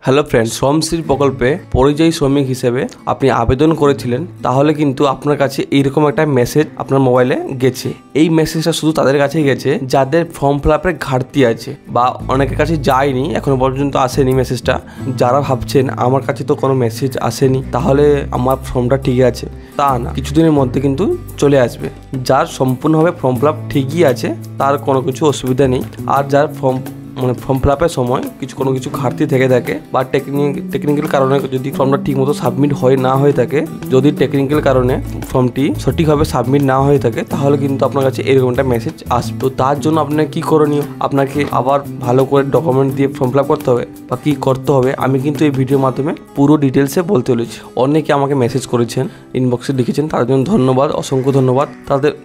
Hello friend, Shramashree প্রকল্পে পরিযায়ী শ্রমিক হিসেবে আপনি আবেদন করেছিলেন, তাহলে কিন্তু আপনার কাছে এইরকম একটা মেসেজ আপনার মোবাইলে গেছে। এই মেসেজটা শুধু তাদের কাছেই গেছে যাদের ফর্ম ফিল আপের ঘাটতি আছে, বা অনেকের কাছে যায়নি, এখনো পর্যন্ত আসেনি মেসেজটা। যারা ভাবছেন আমার কাছে তো কোনো মেসেজ আসেনি, তাহলে আমার ফর্মটা ঠিক আছে, তা না, কিছুদিনের মধ্যে কিন্তু চলে আসবে। যার সম্পূর্ণভাবে ফর্ম ফিল আপ ঠিকই আছে তার কোনো কিছু অসুবিধা নেই। আর যার ফর্ম ফিল আপের সময় কোনো কিছু ঘাটতি থেকে থাকে, বা টেকনিক্যাল কারণে যদি ফর্মটা ঠিক মতো সাবমিট না হয়ে থাকে, যদি টেকনিক্যাল কারণে ফর্মটি সঠিকভাবে সাবমিট না হয়ে থাকে, তাহলে কিন্তু আপনার কাছে এরকম একটা মেসেজ আসবে। তো তার জন্য আপনাকে কি করণীয়, আপনাকে আবার ভালো করে ডকুমেন্ট দিয়ে ফর্ম ফিল আপ করতে হবে, বা কি করতে হবে আমি কিন্তু এই ভিডিওর মাধ্যমে পুরো ডিটেলসে বলতে চলেছি। অনেকে আমাকে মেসেজ করেছেন, ইনবক্সে লিখেছেন, তার জন্য ধন্যবাদ, অসংখ্য ধন্যবাদ।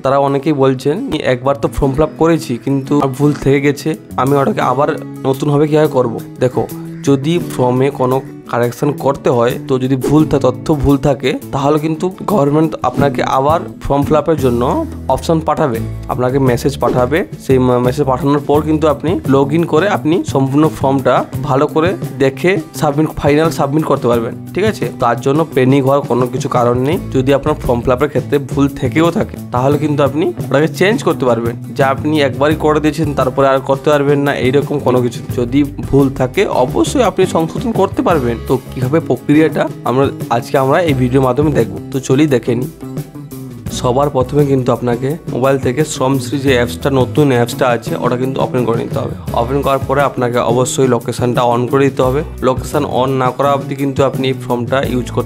তারা অনেকেই বলছেন একবার তো ফর্ম ফিল আপ করেছি কিন্তু ভুল থেকে গেছে, আমি ওটাকে আবার নতুনভাবে কীভাবে করবো। দেখো, যদি ফর্মে কোনো কারেকশন করতে হয়, তো যদি তথ্য ভুল থাকে, তাহলে কিন্তু গভর্নমেন্ট আপনাকে আবার ফর্ম ফিল আপের জন্য অপশন পাঠাবে, আপনাকে মেসেজ পাঠাবে। সেই মেসেজ পাঠানোর পর কিন্তু আপনি লগ ইন করে আপনি সম্পূর্ণ ফর্মটা ভালো করে দেখে ফাইনাল সাবমিট করতে পারবেন। ঠিক আছে, তার জন্য পেন্ডিং হওয়ার কোনো কিছু কারণ নেই। যদি আপনার ফর্ম ফিল আপের ক্ষেত্রে ভুল থেকেও থাকে, তাহলে কিন্তু আপনি ওটাকে চেঞ্জ করতে পারবেন, যা আপনি একবারই করে দিয়েছেন তারপরে আর করতে পারবেন না, এইরকম কোনো কিছু। যদি ভুল থাকে অবশ্যই আপনি সংশোধন করতে পারবেন। তো কিভাবে প্রক্রিয়াটা আজকে আমরা এই ভিডিওর মাধ্যমে দেখব। তো চলি দেখে নিই। সবার প্রথমে কিন্তু আপনাকে মোবাইল থেকে শ্রমশ্রী যে নতুন অ্যাপসটা আছে ওটা কিন্তু ওপেন করে নিতে হবে। ওপেন করার পরে আপনাকে অবশ্যই লোকেশনটা অন করে দিতে হবে। লোকেশন অন না করা অবধি কিন্তু আপনি এই ফর্মটা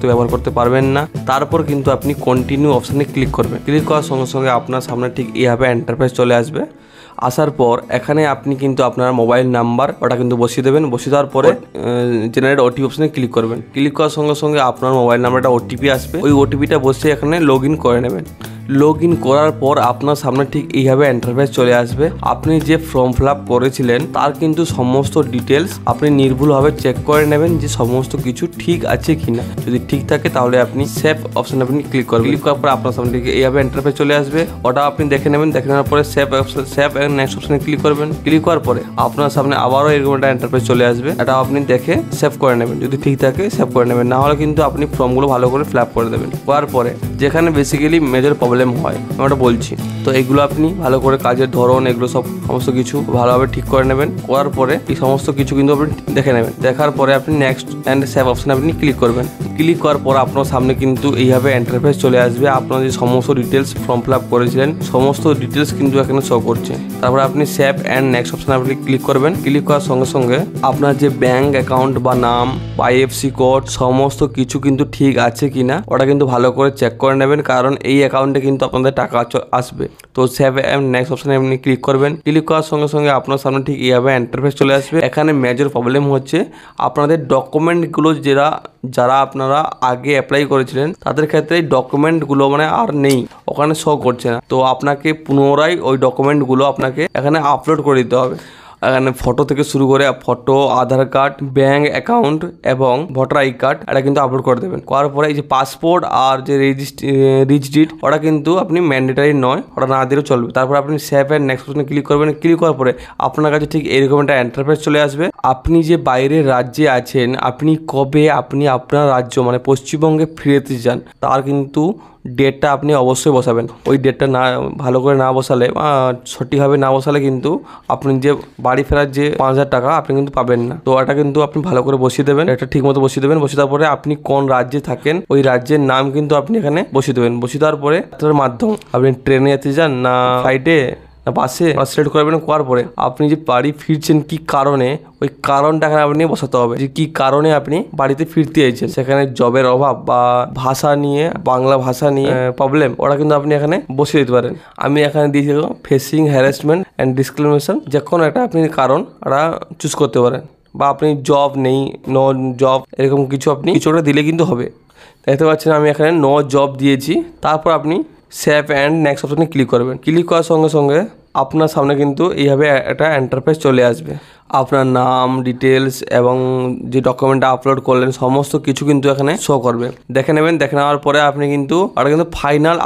ব্যবহার করতে পারবেন না। তারপর কিন্তু আপনি কন্টিনিউ অপশানে ক্লিক করবেন। ক্লিক করার সঙ্গে সঙ্গে আপনার সামনে ঠিক এইভাবে ইন্টারফেস চলে আসবে। আসার পর এখানে আপনি কিন্তু আপনার মোবাইল নাম্বার ওটা কিন্তু বসিয়ে দেবেন। বসিয়ে দেওয়ার পরে জেনারেট ওটিপি অপশনে ক্লিক করবেন। ক্লিক করার সঙ্গে সঙ্গে আপনার মোবাইল নাম্বারটা ওটিপি আসবে। ওই ওটিপিটা বসে এখানে লগ ইন করে নেবেন। লগ ইন করার পর আপনার সামনে ঠিক এইভাবে ইন্টারফেস চলে আসবে। আপনি যে ফর্ম ফিল আপ করেছিলেন তার কিন্তু সমস্ত ডিটেলস আপনি নির্ভুলভাবে চেক করে নেবেন যে সমস্ত কিছু ঠিক আছে কিনা। যদি ঠিক থাকে তাহলে আপনি সেভ অপশনে আপনি ক্লিক করবেন। ক্লিক করার পর আপনার সামনে ঠিক এইভাবে ইন্টারফেস চলে আসবে। ওটা আপনি দেখে নেবেন। দেখে নেওয়ার পরে সেভ এন্ড নেক্সট অপশনে ক্লিক করবেন। ক্লিক করার পরে আপনার সামনে আবারও এরকম একটা ইন্টারফেস চলে আসবে। এটা আপনি দেখে সেভ করে নেবেন। যদি ঠিক থাকে সেভ করে নেবেন, না হলে কিন্তু আপনি ফর্মগুলো ভালো করে ফিল আপ করে দেবেন। করার পরে যেখানে বেসিক্যালি মেজর প্রবলেম হয় আমি ওটা বলছি, তো এগুলো আপনি ভালো করে কাজের ধরন এগুলো সমস্ত কিছু ভালোভাবে ঠিক করে নেবেন। করার পরে এই সমস্ত কিছু কিন্তু আপনি দেখে নেবেন। দেখার পরে আপনি নেক্সট অ্যান্ড সেভ অপশনে আপনি ক্লিক করবেন। ক্লিক করার পর আপনার সামনে কিন্তু এইভাবে ইন্টারফেস চলে আসবে। আপনার যে সমস্ত ডিটেলস ফর্ম ফিল আপ করেছিলেন সমস্ত ডিটেলস কিন্তু এখানে শো করছে। তারপরে আপনি সেভ অ্যান্ড নেক্সট অপশনে আপনি ক্লিক করবেন। ক্লিক করার সঙ্গে সঙ্গে আপনার যে ব্যাংক অ্যাকাউন্ট বা নাম বা আইএফসি কোড সমস্ত কিছু কিন্তু ঠিক আছে কিনা ওটা কিন্তু ভালো করে চেক করে নেবেন, কারণ এই অ্যাকাউন্টে কিন্তু আপনাদের টাকা আসবে। তো সেভ অ্যান্ড নেক্সট অপশনে আপনি ক্লিক করবেন। ক্লিক করার সঙ্গে সঙ্গে আপনার সামনে ঠিক এইভাবে ইন্টারফেস চলে আসবে। এখানে মেজর প্রবলেম হচ্ছে আপনাদের ডকুমেন্টগুলো যারা আপনারা আগে অ্যাপ্লাই করেছিলেন তাদের ক্ষেত্রে ডকুমেন্টগুলো আর নেই, ওখানে শো করছে না। তো আপনাকে পুনরায় ওই ডকুমেন্টগুলো আপনাকে এখানে আপলোড করে দিতে হবে। এখানে ফটো থেকে শুরু করে ফটো, আধার কার্ড, ব্যাংক অ্যাকাউন্ট এবং ভোটার আই কার্ড এটা কিন্তু আপলোড করে দেবেন। করার পরে এই যে পাসপোর্ট আর যে রেজিস্ট্রিড ওটা কিন্তু আপনি ম্যান্ডেটারি নয়, ওটা না দিলেও চলবে। তারপর আপনি সেভ এন্ড নেক্সট অপশনে ক্লিক করবেন। ক্লিক করার পরে আপনার কাছে ঠিক এরকম একটা ইন্টারফেস চলে আসবে। আপনি যে বাইরের রাজ্যে আছেন, আপনি কবে আপনার রাজ্য পশ্চিমবঙ্গে ফিরতে চান তার কিন্তু ডেটটা আপনি অবশ্যই বসাবেন। ওই ডেটটা ভালো করে না বসালে, সঠিকভাবে না বসালে কিন্তু আপনি যে বাড়ি ফেরার যে 5,000 টাকা আপনি কিন্তু পাবেন না। তো এটা কিন্তু আপনি ভালো করে বসিয়ে দেবেন, এটা ঠিক মতো বসিয়ে দেবেন। বসিয়ে দেওয়ার পরে আপনি কোন রাজ্যে থাকেন ওই রাজ্যের নাম কিন্তু আপনি এখানে বসিয়ে দেবেন। বসিয়ে দেওয়ার পরে তার মাধ্যম আপনি ট্রেনে যেতে চান না ফ্লাইটে না বাসে সিলেক্ট করবেন। করার পরে আপনি যে বাড়ি ফিরছেন কি কারণে, ওই কারণটা এখানে আপনি বসাতে হবে যে কি কারণে আপনি বাড়িতে ফিরতে চাইছেন। সেখানে জবের অভাব বা ভাষা নিয়ে, বাংলা ভাষা নিয়ে প্রবলেম, ওটা কিন্তু আপনি এখানে বসিয়ে দিতে পারেন। আমি এখানে দিয়েছি ফেসিং হ্যারাসমেন্ট অ্যান্ড ডিসক্রিমিনেশন, যে কোনো একটা আপনি কারণ ওটা চুজ করতে পারেন। বা আপনি জব নেই, নো জব, এরকম আপনি কিছুটা দিলে কিন্তু হবে। দেখতে পাচ্ছেন আমি এখানে নো জব দিয়েছি। তারপর আপনি সেভ অ্যান্ড নেক্সট অপশনে ক্লিক করবেন। ক্লিক করার সঙ্গে সঙ্গে আপনার সামনে কিন্তু এইভাবে একটা ইন্টারফেস চলে আসবে। আপনার নাম, ডিটেলস এবং যে ডকুমেন্টটা আপলোড করলেন সমস্ত কিছু কিন্তু এখানে শো করবে। দেখে নেবেন। দেখে নেওয়ার পরে আপনি কিন্তু ফাইনাল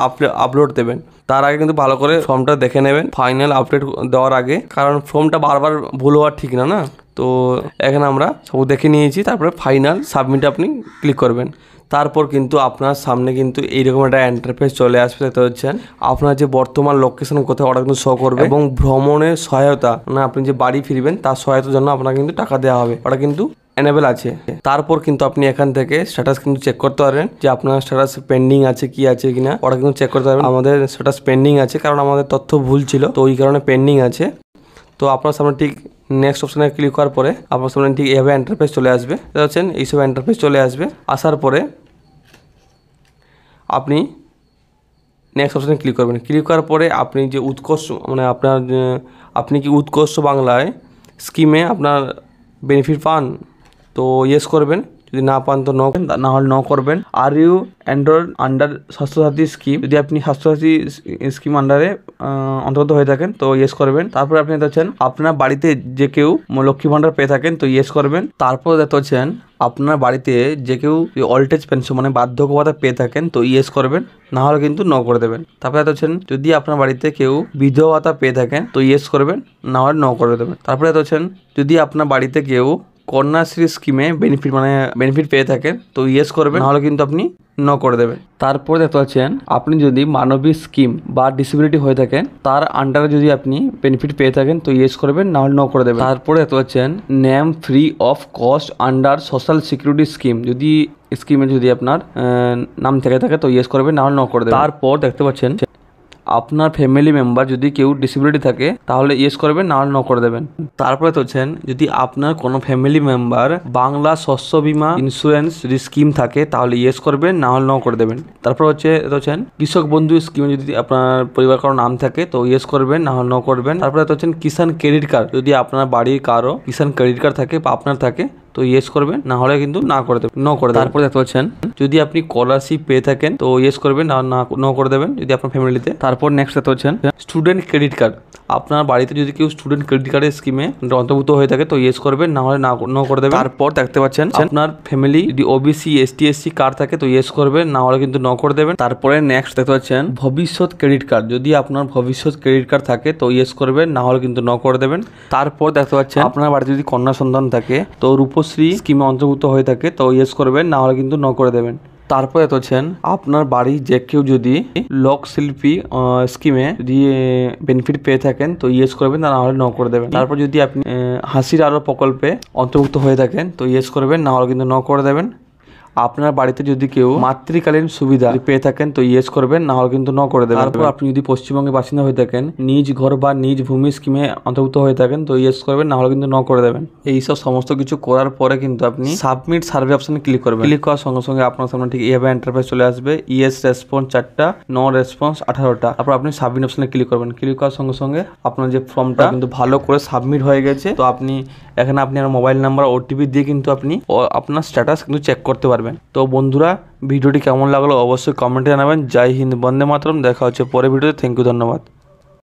আপলোড দেবেন। তার আগে কিন্তু ভালো করে ফর্মটা দেখে নেবেন ফাইনাল আপডেট দেওয়ার আগে, কারণ ফর্মটা বারবার ভুল হওয়ার ঠিক না। তো এখানে আমরা সব দেখে নিয়েছি। তারপরে ফাইনাল সাবমিট আপনি ক্লিক করবেন। তারপর কিন্তু আপনার সামনে কিন্তু এইরকম একটা ইন্টারফেস চলে আসবে। দেখতে পাচ্ছেন আপনার যে বর্তমান লোকেশন কোথায় ওটা কিন্তু শো করবে এবং ভ্রমণের সহায়তা মানে আপনি যে বাড়ি ফিরবেন তার সহায়তার জন্য আপনাকে কিন্তু টাকা দেওয়া হবে, ওটা কিন্তু এনেবেল আছে। তারপর কিন্তু আপনি এখান থেকে স্ট্যাটাস কিন্তু চেক করতে পারবেন যে আপনার স্ট্যাটাস পেন্ডিং আছে কি আছে কিনা, ওটা কিন্তু চেক করতে পারবেন। আমাদের স্ট্যাটাস পেন্ডিং আছে কারণ আমাদের তথ্য ভুল ছিল, তো ওই কারণে পেন্ডিং আছে। তো আপনার সামনে ঠিক নেক্সট অপশানে ক্লিক করার পরে আপনার সামনে ঠিক এইভাবে ইন্টারফেস চলে আসবে। দেখতে পাচ্ছেন এইসব ইন্টারফেস চলে আসবে। আসার পরে আপনি নেক্সট অপশানে ক্লিক করবেন। ক্লিক করার পরে আপনি যে উৎকর্ষ মানে আপনি কি উৎকর্ষ বাংলায় স্কিমে আপনার বেনিফিট পান, তো ইয়েস করবেন। যদি না পান তো না হলে ন করবেন। Are you enrolled under Swasthya Sathi scheme, যদি আপনি স্বাস্থ্যসাথী স্কিম আন্ডারে অন্তর্গত হয়ে থাকেন তো ইয়েস করবেন। তারপরে আপনি দেখতে পাচ্ছেন আপনার বাড়িতে যে কেউ লক্ষ্মী ভাণ্ডার পেয়ে থাকেন তো ইয়েস করবেন। তারপর দেখতে পাচ্ছেন আপনার বাড়িতে যে কেউ ওল্ড এজ পেনশন মানে বার্ধক্য ভাতা পেয়ে থাকেন তো ইয়েস করবেন, না হলে কিন্তু ন করে দেবেন। তারপরে দেখতে পাচ্ছেন যদি আপনার বাড়িতে কেউ বিধবা ভাতা পেয়ে থাকেন তো ইয়েস করবেন, না হলে ন করে দেবেন। তারপরে দেখতে পাচ্ছেন যদি আপনার বাড়িতে কেউ কন্যাশ্রী স্কিমে বেনিফিট পেয়ে থাকেন তো ইয়েস করবেন, নাহলে কিন্তু আপনি ন করে দেবেন। তারপর দেখতে পাচ্ছেন আপনি যদি মানবিক স্কিম বা ডিসেবিলিটি হয়ে থাকেন তার আন্ডারে যদি আপনি বেনিফিট পেয়ে থাকেন তো ইয়েস করবেন, নাহলে ন করে দেবেন। তারপরে দেখতে পাচ্ছেন name free of cost under social security scheme, যদি স্কিমে যদি আপনার নাম থেকে থাকে তো ইয়েস করবেন, নাহলে ন করে দেবেন। তারপর দেখতে পাচ্ছেন আপনার ফ্যামিলি মেম্বার যদি কেউ ডিসেবিলিটি থাকে তাহলে ইয়েস করবেন, না হলে ন করে দেবেন। তারপরে হচ্ছেন যদি আপনার কোনো ফ্যামিলি মেম্বার বাংলা শস্য বীমা ইন্স্যুরেন্স যদি স্কিম থাকে তাহলে ইয়েস করবেন, না হলে ন করে দেবেন। তারপর হচ্ছেন কৃষক বন্ধু স্কিমে যদি আপনার পরিবার কারো নাম থাকে তো ইয়েস করবেন, না হলে ন করবেন। তারপরে হচ্ছেন কিষাণ ক্রেডিট কার্ড, যদি আপনার বাড়ির কারো কিষাণ ক্রেডিট কার্ড থাকে বা আপনার থাকে তো ইয়েস করবেন, না হলে কিন্তু না করে দেবেন, ন করে দেবেন। তারপরে দেখতে পাচ্ছেন যদি আপনি স্কলারশিপ পেয়ে থাকেন তো ইয়েস করবেন, না ন করে দেবেন যদি আপনার ফ্যামিলিতে। তারপর নেক্সট দেখতে পাচ্ছেন স্টুডেন্ট ক্রেডিট কার্ড, আপনার বাড়িতে যদি কেউ স্টুডেন্ট ক্রেডিট কার্ডের স্কিমে অন্তর্ভুক্ত হয়ে থাকে তো ইয়েস করবেন, না হলে ন করে দেবেন। তারপর দেখতে পাচ্ছেন আপনার ফ্যামিলি যদি ওবিসি এসটি এসসি কার্ড থাকে তো ইয়েস করবেন, না হলে কিন্তু ন করে দেবেন। তারপরে নেক্সট দেখতে পাচ্ছেন ভবিষ্যৎ ক্রেডিট কার্ড, যদি আপনার ভবিষ্যৎ ক্রেডিট কার্ড থাকে তো ইয়েস করবেন, না হলে কিন্তু ন করে দেবেন। তারপর দেখতে পাচ্ছেন আপনার বাড়িতে যদি কন্যা সন্তান থাকে তো রূপশ্রী স্কিমে অন্তর্ভুক্ত হয়ে থাকে তো ইয়েস করবেন, না হলে কিন্তু ন করে দেবেন। তারপরে হচ্ছেন আপনার বাড়ির যে কেউ যদি লোকশিল্পী স্কিমে যদি বেনিফিট পেয়ে থাকেন তো ইয়েস করবেন, না হলে ন করে দেবেন। তারপর যদি আপনি হাসির আলো প্রকল্পে অন্তর্ভুক্ত হয়ে থাকেন তো ইয়েস করবেন, না হলে কিন্তু ন করে দেবেন। আপনার বাড়িতে যদি কেউ মাতৃকালীন সুবিধা পেয়ে থাকেন তো ইয়েস করবেন, না হলে কিন্তু ন করে দেবেন। তারপর আপনি যদি পশ্চিমবঙ্গের বাসিন্দা হয়ে থাকেন নিজ ঘর বা নিজ ভূমি স্কিমে অন্তর্ভুক্ত হয়ে থাকেন তো ইয়েস করবেন, না হলে কিন্তু ন করে দেবেন। এইসব সমস্ত কিছু করার পরে কিন্তু আপনি সাবমিট সার্ভে অপশনে ক্লিক করবেন। ক্লিক করার সঙ্গে সঙ্গে আপনার সামনে ঠিক এইভাবে ইন্টারফেস চলে আসবে। ইয়েস রেসপন্স 4টা, নো রেসপন্স 18টা। তারপর আপনি সাবমিট অপশনে ক্লিক করবেন। ক্লিক করার সঙ্গে সঙ্গে আপনার যে ফর্মটা কিন্তু ভালো করে সাবমিট হয়ে গেছে। তো আপনি এখানে আপনার মোবাইল নাম্বার ওটিপি দিয়ে কিন্তু আপনি আপনার স্ট্যাটাস কিন্তু চেক করতে পারবেন। তো বন্ধুরা ভিডিওটি কেমন লাগলো অবশ্যই কমেন্টে জানাবেন। জয় হিন্দ, বন্দে মাতরম। দেখা হচ্ছে পরে ভিডিওতে। থ্যাংক ইউ, ধন্যবাদ।